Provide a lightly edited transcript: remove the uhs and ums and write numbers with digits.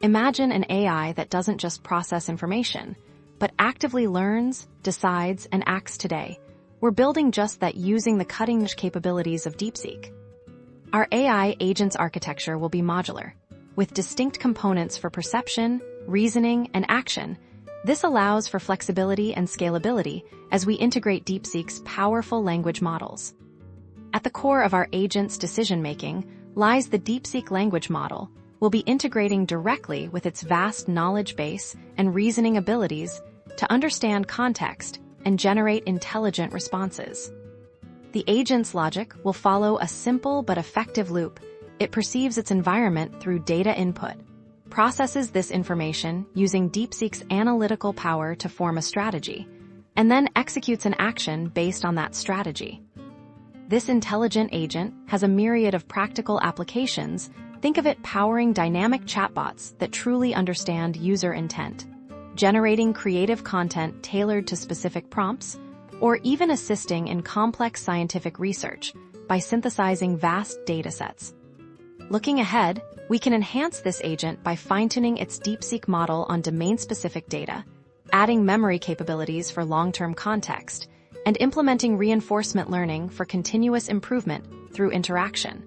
Imagine an AI that doesn't just process information, but actively learns, decides, and acts today. We're building just that using the cutting-edge capabilities of Deepseek. Our AI agent's architecture will be modular, with distinct components for perception, reasoning, and action. This allows for flexibility and scalability as we integrate Deepseek's powerful language models. At the core of our agent's decision-making lies the Deepseek language model. We'll be integrating directly with its vast knowledge base and reasoning abilities to understand context and generate intelligent responses. The agent's logic will follow a simple but effective loop. It perceives its environment through data input, processes this information using Deepseek's analytical power to form a strategy, and then executes an action based on that strategy. This intelligent agent has a myriad of practical applications. Think of it powering dynamic chatbots that truly understand user intent, generating creative content tailored to specific prompts, or even assisting in complex scientific research by synthesizing vast datasets. Looking ahead, we can enhance this agent by fine-tuning its Deepseek model on domain-specific data, adding memory capabilities for long-term context, and implementing reinforcement learning for continuous improvement through interaction.